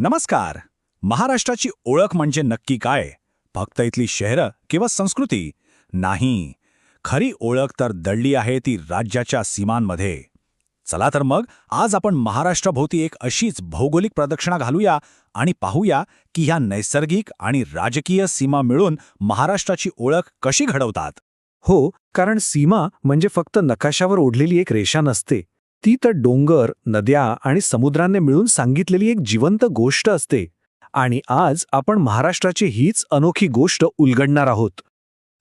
नमस्कार. महाराष्ट्राची ओळख म्हणजे नक्की काय? फक्त इथली शहरं किंवा संस्कृती? नाही. खरी ओळख तर दडली आहे ती राज्याच्या सीमांमध्ये. चला तर मग आज आपण महाराष्ट्राभोवती एक अशीच भौगोलिक प्रदक्षिणा घालूया आणि पाहूया की ह्या नैसर्गिक आणि राजकीय सीमा मिळून महाराष्ट्राची ओळख कशी घडवतात. हो, कारण सीमा म्हणजे फक्त नकाशावर ओढलेली एक रेषा नसते. ती तर डोंगर, नद्या आणि समुद्रांनी मिळून सांगितलेली एक जिवंत गोष्ट असते. आणि आज आपण महाराष्ट्राची हीच अनोखी गोष्ट उलगडणार आहोत.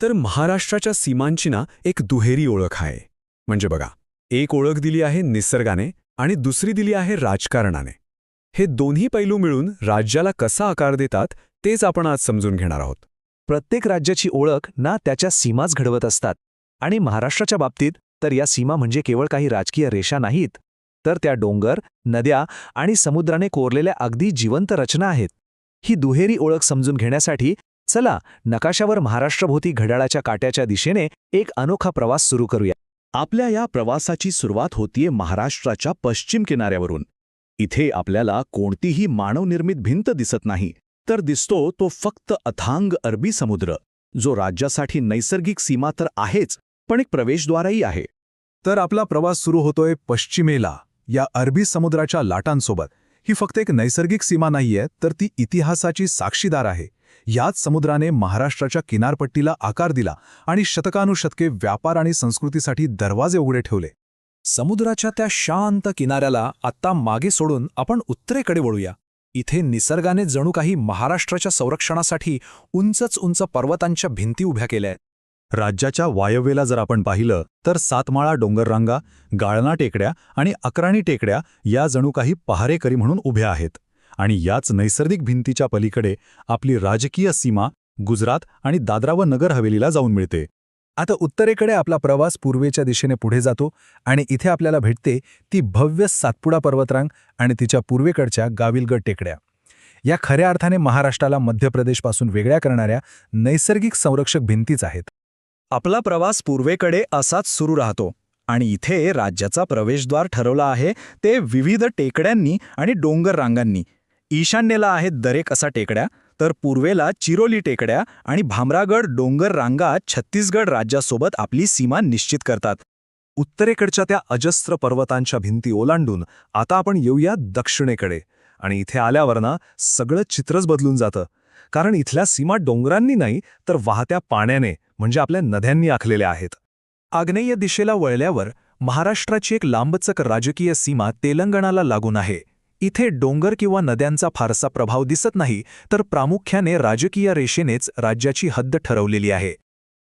तर महाराष्ट्राच्या सीमांची एक दुहेरी ओळख आहे. म्हणजे बघा, एक ओळख दिली आहे निसर्गाने आणि दुसरी दिली आहे राजकारणाने. हे दोन्ही पैलू मिळून राज्याला कसा आकार देतात तेच आपण आज समजून घेणार आहोत. प्रत्येक राज्याची ओळख त्याच्या सीमाच घडवत असतात. आणि महाराष्ट्राच्या बाबतीत तर या सीमा म्हणजे केवळ काही राजकीय रेषा नाहीत, तर त्या डोंगर, नद्या आणि समुद्राने कोरलेल्या अगदी जिवंत रचना आहेत. ही दुहेरी ओळख समजून घेण्यासाठी चला नकाशावर महाराष्ट्रभोवती घड्याळाच्या काट्याच्या दिशेने एक अनोखा प्रवास सुरू करूया. आपल्या या प्रवासाची सुरुवात होतीये महाराष्ट्राच्या पश्चिम किनाऱ्यावरून. इथे आपल्याला कोणतीही मानवनिर्मित भिंत दिसत नाही, तर दिसतो तो फक्त अथांग अरबी समुद्र, जो राज्यासाठी नैसर्गिक सीमा तर आहेच, पण एक प्रवेशद्वारही आहे. तर आपला प्रवास सुरू होतोय पश्चिमेला, या अरबी समुद्राच्या लाटांसोबत. ही फक्त एक नैसर्गिक सीमा नाहीये, तर ती इतिहासाची साक्षीदार आहे. याच समुद्राने महाराष्ट्राच्या किनारपट्टीला आकार दिला आणि शतकानुशतके व्यापार आणि संस्कृतीसाठी दरवाजे उघडे ठेवले. समुद्राच्या त्या शांत किनाऱ्याला आत्ता मागे सोडून आपण उत्तरेकडे वळूया. इथे निसर्गाने जणू काही महाराष्ट्राच्या संरक्षणासाठी उंचच उंच पर्वतांच्या भिंती उभ्या केल्या आहेत. राज्याच्या वायव्येला जर आपण पाहिलं तर सातमाळा डोंगररांगा, गाळणा टेकड्या आणि अक्राणी टेकड्या या जणू काही पहारेकरी म्हणून उभ्या आहेत. आणि याच नैसर्गिक भिंतीच्या पलीकडे आपली राजकीय सीमा गुजरात आणि दादरा व नगर हवेलीला जाऊन मिळते. आता उत्तरेकडे आपला प्रवास पूर्वेच्या दिशेने पुढे जातो आणि इथे आपल्याला भेटते ती भव्य सातपुडा पर्वतरांग आणि तिच्या पूर्वेकडच्या गाविलगड टेकड्या. या खऱ्या अर्थाने महाराष्ट्राला मध्य प्रदेशपासून वेगळ्या करणाऱ्या नैसर्गिक संरक्षक भिंतीच आहेत. आपला प्रवास पूर्वेकडे असाच सुरू राहतो आणि इथे राज्याचा प्रवेशद्वार ठरवला आहे ते विविध टेकड्यांनी आणि डोंगर रांगांनी. ईशान्येला आहेत दरेकसा टेकड्या, तर पूर्वेला चिरोली टेकड्या आणि भामरागड डोंगर रांगा छत्तीसगड राज्यासोबत आपली सीमा निश्चित करतात. उत्तरेकडच्या त्या अजस्त्र पर्वतांच्या भिंती ओलांडून आता आपण येऊया दक्षिणेकडे. आणि इथे आल्यावर सगळं चित्रच बदलून जातं. कारण इथल्या सीमा डोंगरांनी नाही, तर वाहत्या पाण्याने म्हणजे आपल्या नद्यांनी आखलेल्या आहेत. आग्नेय दिशेला वळल्यावर महाराष्ट्राची एक लांबचक राजकीय सीमा तेलंगणाला लागून आहे. इथे डोंगर किंवा नद्यांचा फारसा प्रभाव दिसत नाही, तर प्रामुख्याने राजकीय रेषेनेच राज्याची हद्द ठरवलेली आहे.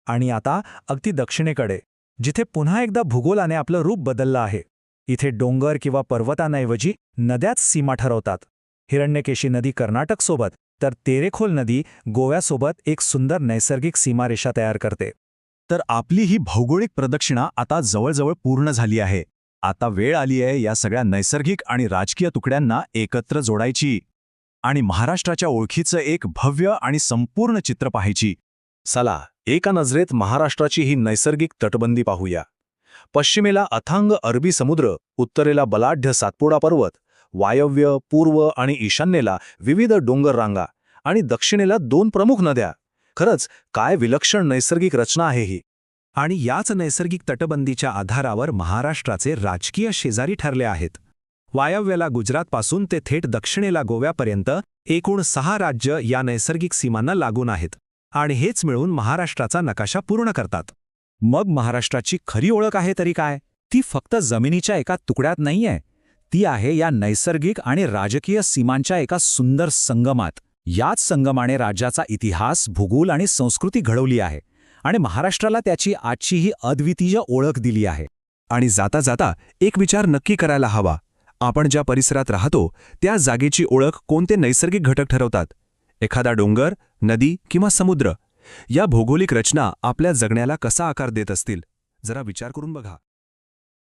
आणि आता अगदी दक्षिणेकडे, जिथे पुन्हा एकदा भूगोलाने आपलं रूप बदललं आहे. इथे डोंगर किंवा पर्वतांऐवजी नद्याच सीमा ठरवतात. हिरण्यकेशी नदी कर्नाटकसोबत, तर तेरेखोल नदी गोव्यासोबत एक सुंदर नैसर्गिक सीमारेषा तयार करते. तर आपली ही भौगोलिक प्रदक्षिणा आता जवळजवळ पूर्ण झाली आहे. आता वेळ आली आहे या सगळ्या नैसर्गिक आणि राजकीय तुकड्यांना एकत्र जोडायची आणि महाराष्ट्राच्या ओळखीचं एक भव्य आणि संपूर्ण चित्र पाहायची. चला एका नजरेत महाराष्ट्राची ही नैसर्गिक तटबंदी पाहूया. पश्चिमेला अथांग अरबी समुद्र, उत्तरेला बलाढ्य सातपुडा पर्वत, वायव्य, पूर्व आणि ईशान्येला विविध डोंगर रांगा आणि दक्षिणेला दोन प्रमुख नद्या. खरंच काय विलक्षण नैसर्गिक रचना आहे ही. आणि याच नैसर्गिक तटबंदीच्या आधारावर महाराष्ट्राचे राजकीय शेजारी ठरले आहेत. वायव्येला गुजरातपासून ते थेट दक्षिणेला गोव्यापर्यंत एकूण 6 राज्य या नैसर्गिक सीमांना लागून आहेत. आणि हेच मिळून महाराष्ट्राचा नकाशा पूर्ण करतात. मग महाराष्ट्राची खरी ओळख आहे तरी काय? ती फक्त जमिनीच्या एका तुकड्यात नाहीये. ती आहे या नैसर्गिक आणि राजकीय सीमांच्या एका सुंदर संगमात. याच संगमाने राज्याचा इतिहास, भूगोल आणि संस्कृती घडवली आहे आणि महाराष्ट्राला त्याची आजची ही अद्वितीय ओळख दिली आहे. आणि जाता जाता एक विचार नक्की करायला हवा. आपण ज्या परिसरात राहतो त्या जागेची ओळख कोणते नैसर्गिक घटक ठरवतात? एखादा डोंगर, नदी किंवा समुद्र? या भौगोलिक रचना आपल्या जगण्याला कसा आकार देत असतील? जरा विचार करून बघा.